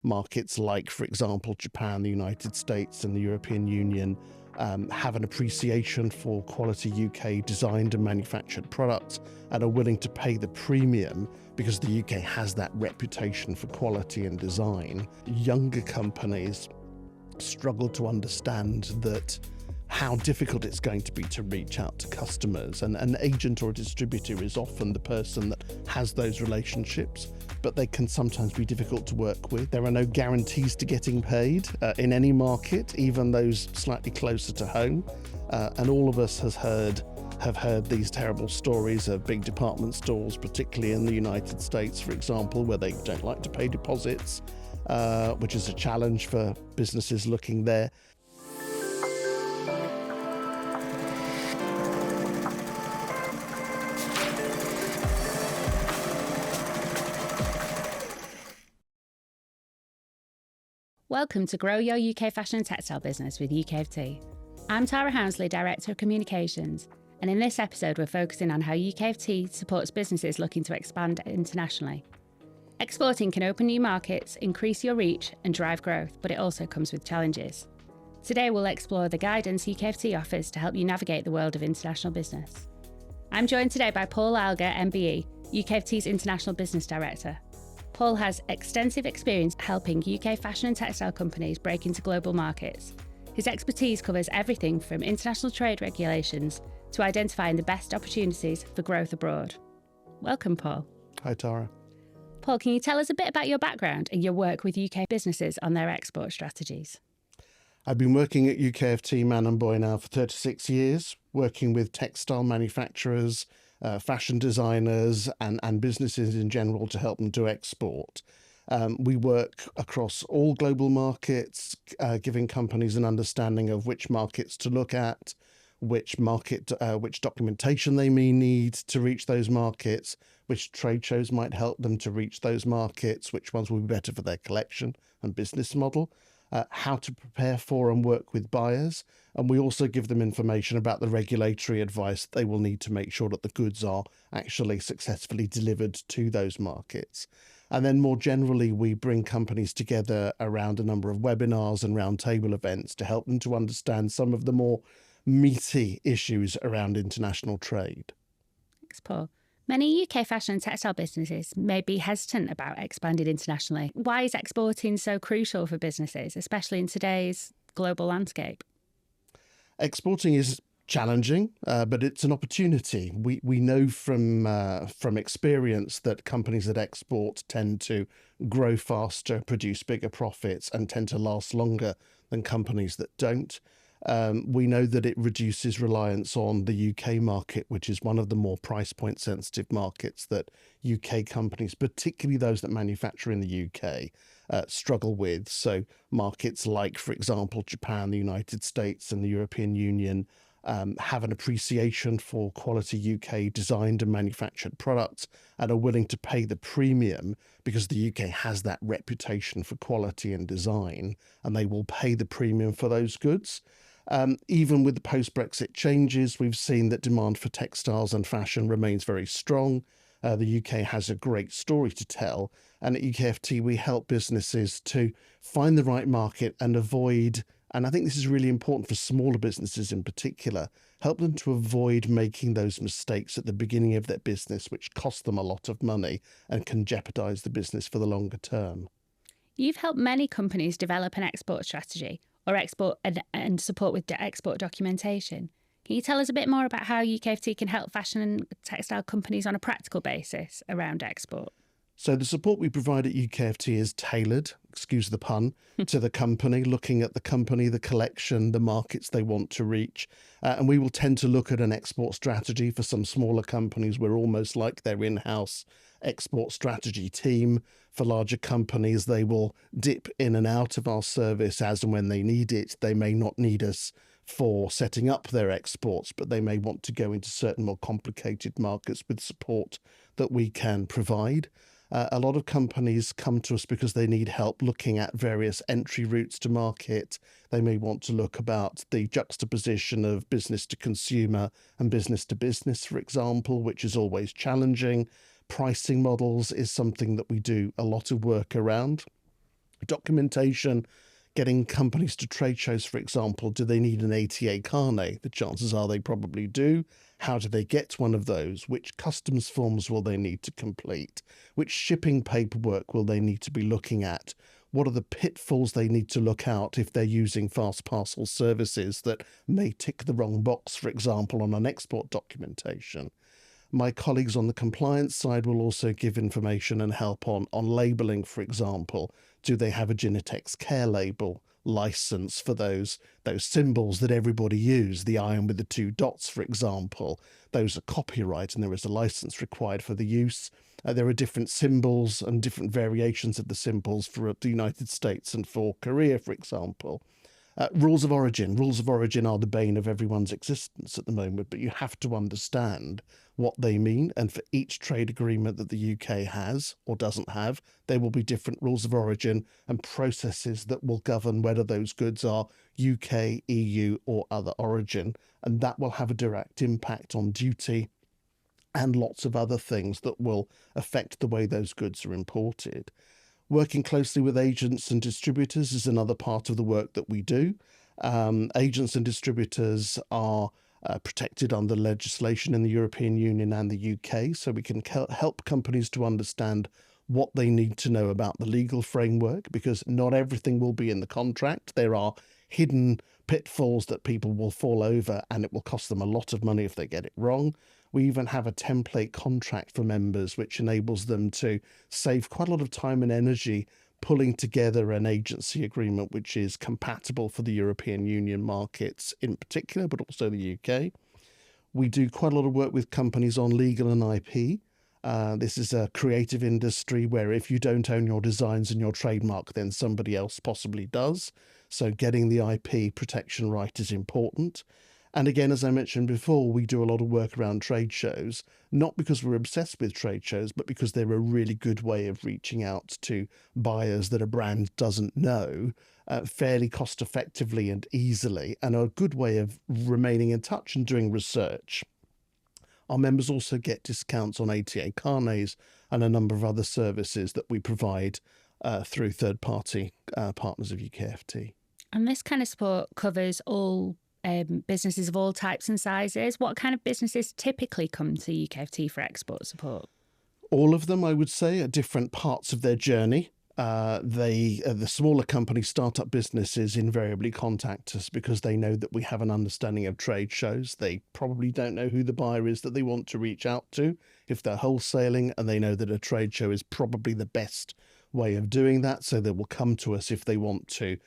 markets like, for example, Japan, the United States and the European Union have an appreciation for quality UK designed and manufactured products and are willing to pay the premium because the UK has that reputation for quality and design. Younger companies struggle to understand that how difficult it's going to be to reach out to customers, and an agent or a distributor is often the person that has those relationships, but they can sometimes be difficult to work with. There are no guarantees to getting paid in any market, even those slightly closer to home, and all of us have heard these terrible stories of big department stores, particularly in the United States, for example, where they don't like to pay deposits, which is a challenge for businesses looking there. Welcome to Grow Your UK Fashion and Textile Business with UKFT. I'm Tara Hounsley, Director of Communications, and in this episode we're focusing on how UKFT supports businesses looking to expand internationally. Exporting can open new markets, increase your reach and drive growth, but it also comes with challenges. Today we'll explore the guidance UKFT offers to help you navigate the world of international business. I'm joined today by Paul Alger, MBE, UKFT's International Business Director. Paul has extensive experience helping UK fashion and textile companies break into global markets. His expertise covers everything from international trade regulations to identifying the best opportunities for growth abroad. Welcome, Paul. Hi, Tara. Paul, can you tell us a bit about your background and your work with UK businesses on their export strategies? I've been working at UKFT Man and Boy now for 36 years, working with textile manufacturers, fashion designers and businesses in general to help them to export. We work across all global markets, giving companies an understanding of which markets to look at, which documentation they may need to reach those markets, which trade shows might help them to reach those markets, which ones will be better for their collection and business model, how to prepare for and work with buyers. And we also give them information about the regulatory advice they will need to make sure that the goods are actually successfully delivered to those markets. And then more generally, we bring companies together around a number of webinars and roundtable events to help them to understand some of the more meaty issues around international trade. Thanks, Paul. Many UK fashion and textile businesses may be hesitant about expanding internationally. Why is exporting so crucial for businesses, especially in today's global landscape? Exporting is challenging, but it's an opportunity. We know from experience that companies that export tend to grow faster, produce bigger profits, and tend to last longer than companies that don't. We know that it reduces reliance on the UK market, which is one of the more price point sensitive markets that UK companies, particularly those that manufacture in the UK, struggle with. So markets like, for example, Japan, the United States and the European Union have an appreciation for quality UK designed and manufactured products and are willing to pay the premium because the UK has that reputation for quality and design, and they will pay the premium for those goods. Even with the post-Brexit changes, we've seen that demand for textiles and fashion remains very strong. The UK has a great story to tell, and at UKFT we help businesses to find the right market and avoid, and I think this is really important for smaller businesses in particular, help them to avoid making those mistakes at the beginning of their business, which cost them a lot of money and can jeopardize the business for the longer term. You've helped many companies develop an export strategy or export and support with export documentation. Can you tell us a bit more about how UKFT can help fashion and textile companies on a practical basis around export? So the support we provide at UKFT is tailored, excuse the pun, to the company, looking at the company, the collection, the markets they want to reach. And we will tend to look at an export strategy. For some smaller companies, we're almost like their in-house export strategy team. For larger companies, they will dip in and out of our service as and when they need it. They may not need us for setting up their exports, but they may want to go into certain more complicated markets with support that we can provide. A lot of companies come to us because they need help looking at various entry routes to market. They may want to look about the juxtaposition of business to consumer and business to business, for example, which is always challenging. Pricing models is something that we do a lot of work around. Documentation, getting companies to trade shows, for example. Do they need an ATA carnet? The chances are they probably do. How do they get one of those? Which customs forms will they need to complete? Which shipping paperwork will they need to be looking at? What are the pitfalls they need to look out if they're using fast parcel services that may tick the wrong box, for example, on an export documentation? My colleagues on the compliance side will also give information and help on labelling, for example. Do they have a Genitex care label license for those symbols that everybody use, the iron with the two dots, for example? Those are copyright and there is a license required for the use. There are different symbols and different variations of the symbols for the United States and for Korea, for example. Rules of origin. Rules of origin are the bane of everyone's existence at the moment, but you have to understand what they mean. And for each trade agreement that the UK has or doesn't have, there will be different rules of origin and processes that will govern whether those goods are UK, EU, or other origin. And that will have a direct impact on duty and lots of other things that will affect the way those goods are imported. Working closely with agents and distributors is another part of the work that we do. Agents and distributors are protected under legislation in the European Union and the UK, so we can help companies to understand what they need to know about the legal framework, because not everything will be in the contract. There are hidden pitfalls that people will fall over, and it will cost them a lot of money if they get it wrong. We even have a template contract for members, which enables them to save quite a lot of time and energy pulling together an agency agreement which is compatible for the European Union markets in particular, but also the UK. We do quite a lot of work with companies on legal and IP. This is a creative industry where if you don't own your designs and your trademark, then somebody else possibly does. So getting the IP protection right is important. And again, as I mentioned before, we do a lot of work around trade shows, not because we're obsessed with trade shows, but because they're a really good way of reaching out to buyers that a brand doesn't know fairly cost effectively and easily, and are a good way of remaining in touch and doing research. Our members also get discounts on ATA carnets and a number of other services that we provide through third-party partners of UKFT. And this kind of support covers all businesses of all types and sizes. What kind of businesses typically come to UKFT for export support? All of them, I would say, at different parts of their journey. The smaller companies, startup businesses invariably contact us because they know that we have an understanding of trade shows. They probably don't know who the buyer is that they want to reach out to if they're wholesaling, and they know that a trade show is probably the best way of doing that. So they will come to us if they want to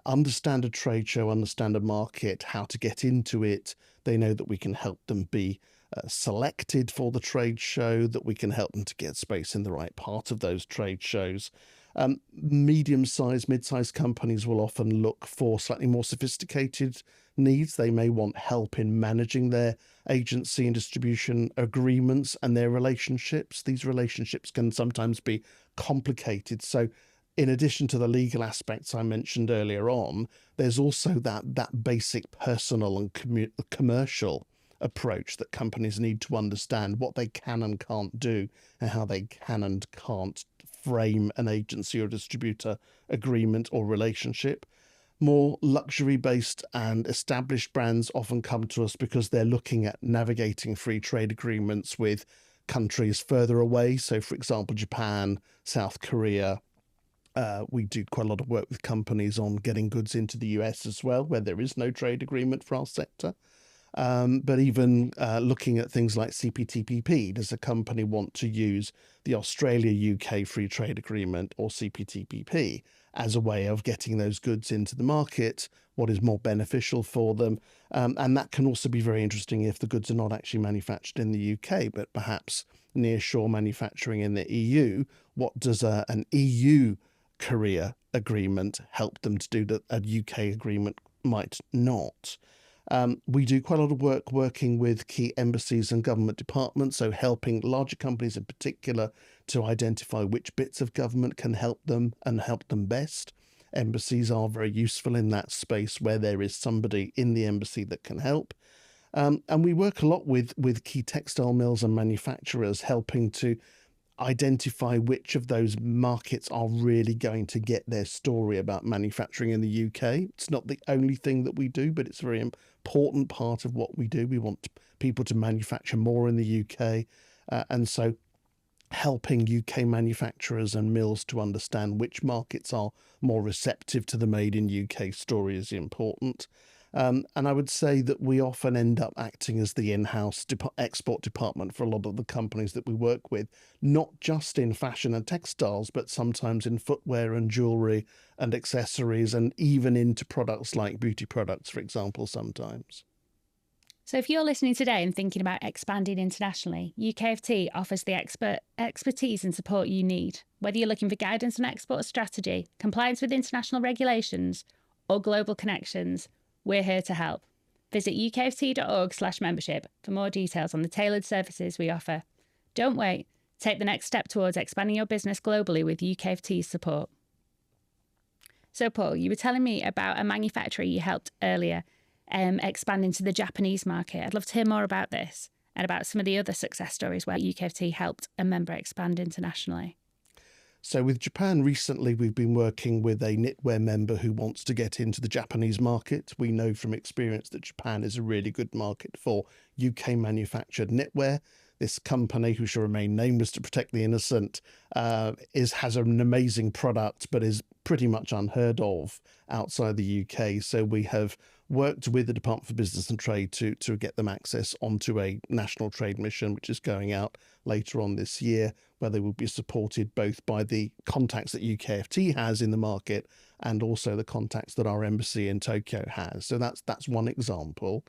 understand a trade show, understand a market, how to get into it. They know that we can help them be selected for the trade show, that we can help them to get space in the right part of those trade shows. Medium-sized, mid-sized companies will often look for slightly more sophisticated needs. They may want help in managing their agency and distribution agreements and their relationships. These relationships can sometimes be complicated. So in addition to the legal aspects I mentioned earlier on, there's also that basic personal and commercial approach that companies need to understand what they can and can't do and how they can and can't frame an agency or distributor agreement or relationship. More luxury-based and established brands often come to us because they're looking at navigating free trade agreements with countries further away. So, for example, Japan, South Korea. We do quite a lot of work with companies on getting goods into the US as well, where there is no trade agreement for our sector. But even looking at things like CPTPP, does a company want to use the Australia-UK Free Trade Agreement or CPTPP as a way of getting those goods into the market? What is more beneficial for them? And that can also be very interesting if the goods are not actually manufactured in the UK, but perhaps nearshore manufacturing in the EU. What does an EU Korea agreement help them to do that a UK agreement might not? We do quite a lot of work working with key embassies and government departments, so helping larger companies in particular to identify which bits of government can help them and help them best. Embassies are very useful in that space where there is somebody in the embassy that can help. And we work a lot with key textile mills and manufacturers, helping to identify which of those markets are really going to get their story about manufacturing in the UK. It's not the only thing that we do, but it's a very important part of what we do. We want people to manufacture more in the UK. And so helping UK manufacturers and mills to understand which markets are more receptive to the Made in UK story is important. And I would say that we often end up acting as the in-house export department for a lot of the companies that we work with, not just in fashion and textiles, but sometimes in footwear and jewellery and accessories, and even into products like beauty products, for example, sometimes. So if you're listening today and thinking about expanding internationally, UKFT offers the expertise and support you need. Whether you're looking for guidance on export strategy, compliance with international regulations, or global connections, we're here to help. Visit ukft.org/membership for more details on the tailored services we offer. Don't wait. Take the next step towards expanding your business globally with UKFT's support. So, Paul, you were telling me about a manufacturer you helped earlier expand into the Japanese market. I'd love to hear more about this and about some of the other success stories where UKFT helped a member expand internationally. So with Japan recently, we've been working with a knitwear member who wants to get into the Japanese market. We know from experience that Japan is a really good market for UK manufactured knitwear. This company, who shall remain nameless to protect the innocent, has an amazing product, but is pretty much unheard of outside the UK. So we have worked with the Department for Business and Trade to get them access onto a national trade mission, which is going out later on this year, where they will be supported both by the contacts that UKFT has in the market and also the contacts that our embassy in Tokyo has. So that's one example.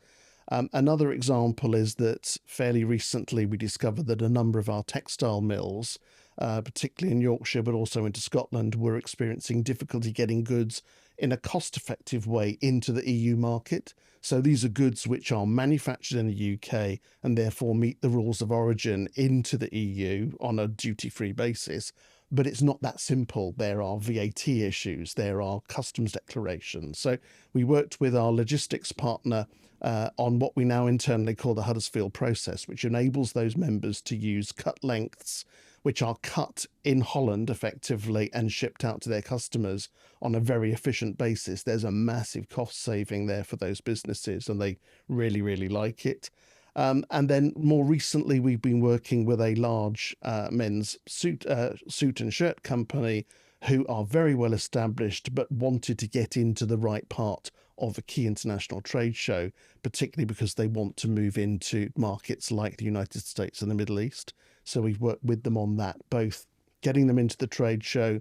Another example is that fairly recently we discovered that a number of our textile mills, particularly in Yorkshire, but also into Scotland, were experiencing difficulty getting goods in a cost-effective way into the EU market. So these are goods which are manufactured in the UK and therefore meet the rules of origin into the EU on a duty-free basis. But it's not that simple. There are VAT issues, there are customs declarations. So we worked with our logistics partner on what we now internally call the Huddersfield process, which enables those members to use cut lengths which are cut in Holland effectively and shipped out to their customers on a very efficient basis. There's a massive cost saving there for those businesses, and they really, really like it. And then more recently, we've been working with a large men's suit and shirt company who are very well established, but wanted to get into the right part of a key international trade show, particularly because they want to move into markets like the United States and the Middle East. So we've worked with them on that, both getting them into the trade show,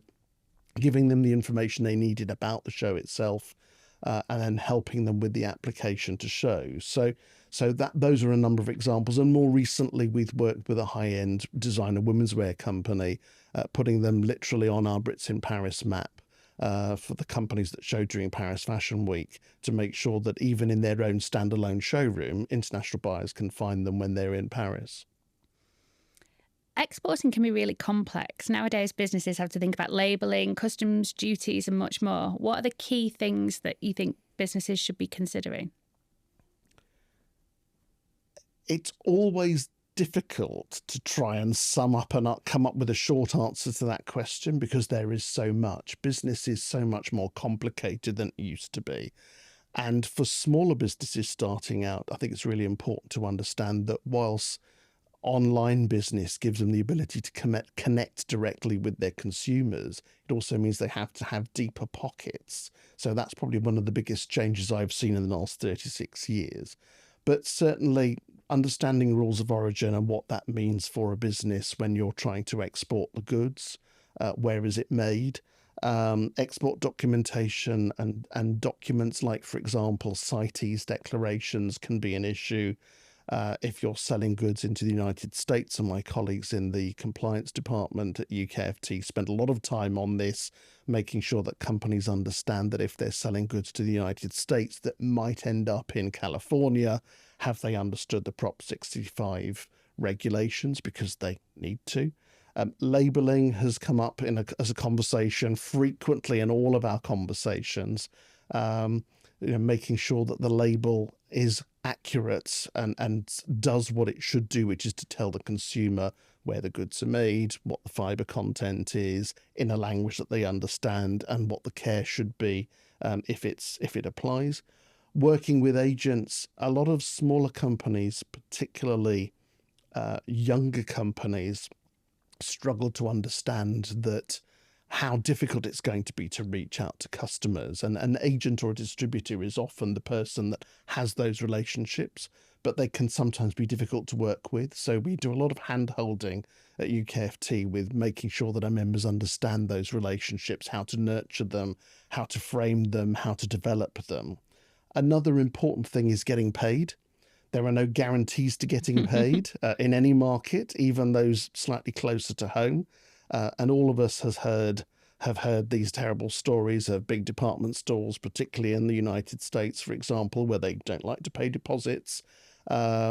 giving them the information they needed about the show itself, and then helping them with the application to show. So those are a number of examples. And more recently, we've worked with a high-end designer women's wear company, putting them literally on our Brits in Paris map for the companies that show during Paris Fashion Week, to make sure that even in their own standalone showroom, international buyers can find them when they're in Paris. Exporting can be really complex. Nowadays, businesses have to think about labelling, customs, duties, and much more. What are the key things that you think businesses should be considering? It's always difficult to try and sum up and come up with a short answer to that question, because there is so much. Business is so much more complicated than it used to be. And for smaller businesses starting out, I think it's really important to understand that whilst online business gives them the ability to connect directly with their consumers, it also means they have to have deeper pockets. So that's probably one of the biggest changes I've seen in the last 36 years. But certainly understanding rules of origin and what that means for a business when you're trying to export the goods, where is it made, export documentation and documents like, for example, CITES declarations can be an issue. If you're selling goods into the United States, and my colleagues in the compliance department at UKFT spend a lot of time on this, making sure that companies understand that if they're selling goods to the United States that might end up in California, have they understood the Prop 65 regulations, because they need to. Labelling has come up as a conversation frequently in all of our conversations. Making sure that the label is accurate and does what it should do, which is to tell the consumer where the goods are made, what the fibre content is in a language that they understand, and what the care should be if it applies. Working with agents, a lot of smaller companies, particularly younger companies, struggle to understand that how difficult it's going to be to reach out to customers. And an agent or a distributor is often the person that has those relationships, but they can sometimes be difficult to work with. So we do a lot of hand-holding at UKFT with making sure that our members understand those relationships, how to nurture them, how to frame them, how to develop them. Another important thing is getting paid. There are no guarantees to getting paid in any market, even those slightly closer to home. And all of us have heard these terrible stories of big department stores, particularly in the United States, for example, where they don't like to pay deposits,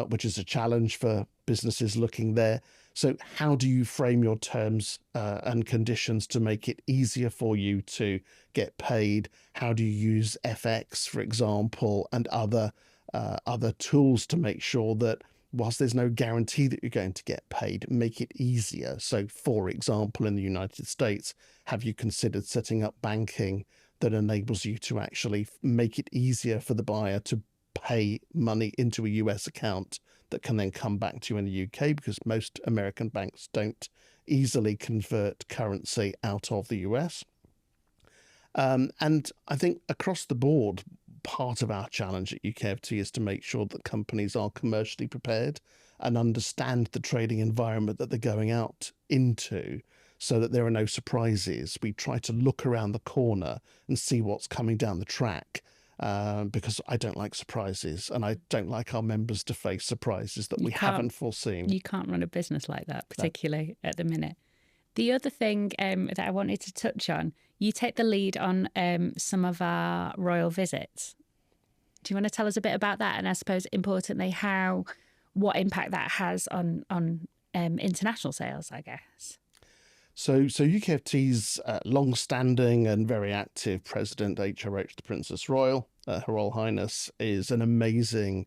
which is a challenge for businesses looking there. So how do you frame your terms and conditions to make it easier for you to get paid? How do you use FX, for example, and other tools to make sure that whilst there's no guarantee that you're going to get paid, make it easier? So, for example, in the United States, have you considered setting up banking that enables you to actually make it easier for the buyer to pay money into a US account that can then come back to you in the UK, because most American banks don't easily convert currency out of the US? And I think across the board, part of our challenge at UKFT is to make sure that companies are commercially prepared and understand the trading environment that they're going out into, so that there are no surprises. We try to look around the corner and see what's coming down the track, because I don't like surprises, and I don't like our members to face surprises that we haven't foreseen. You can't run a business like that, particularly at the minute. The other thing that I wanted to touch on, you take the lead on some of our royal visits. Do you want to tell us a bit about that? And I suppose, importantly, what impact that has on international sales, I guess. So UKFT's long-standing and very active president, HRH the Princess Royal, Her Royal Highness, is an amazing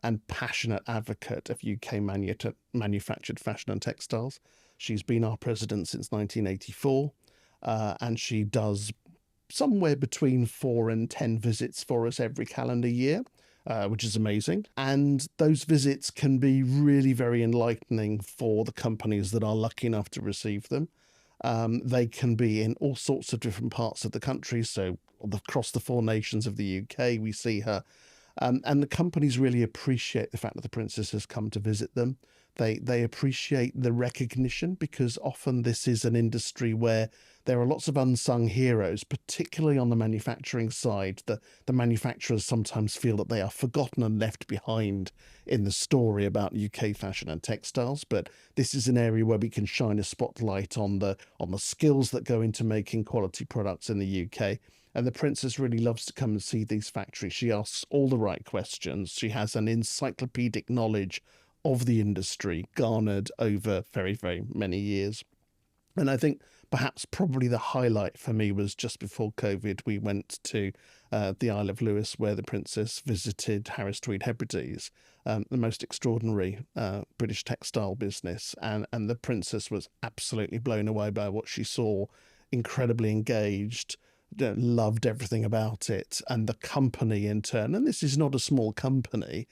and passionate advocate of UK manufactured fashion and textiles. She's been our president since 1984, and she does somewhere between 4 and 10 visits for us every calendar year, which is amazing. And those visits can be really very enlightening for the companies that are lucky enough to receive them. They can be in all sorts of different parts of the country. So across the 4 nations of the UK, we see her. And the companies really appreciate the fact that the Princess has come to visit them. They appreciate the recognition, because often this is an industry where there are lots of unsung heroes, particularly on the manufacturing side. The manufacturers sometimes feel that they are forgotten and left behind in the story about UK fashion and textiles. But this is an area where we can shine a spotlight on the skills that go into making quality products in the UK. And the Princess really loves to come and see these factories. She asks all the right questions. She has an encyclopedic knowledge of the industry garnered over very, very many years. And I think perhaps probably the highlight for me was just before COVID, we went to the Isle of Lewis, where the Princess visited Harris Tweed Hebrides, the most extraordinary British textile business. And the Princess was absolutely blown away by what she saw, incredibly engaged, loved everything about it. And the company in turn, and this is not a small company,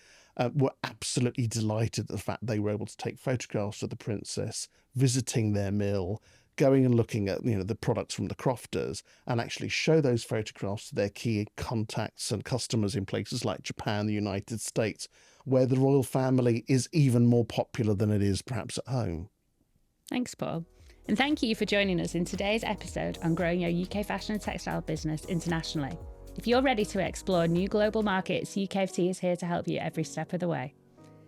were absolutely delighted at the fact they were able to take photographs of the Princess visiting their mill, going and looking at the products from the crofters, and actually show those photographs to their key contacts and customers in places like Japan, the United States, where the royal family is even more popular than it is perhaps at home. Thanks, Paul. And thank you for joining us in today's episode on growing your UK fashion and textile business internationally. If you're ready to explore new global markets, UKFT is here to help you every step of the way.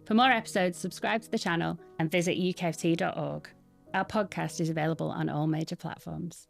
For more episodes, subscribe to the channel and visit ukft.org. Our podcast is available on all major platforms.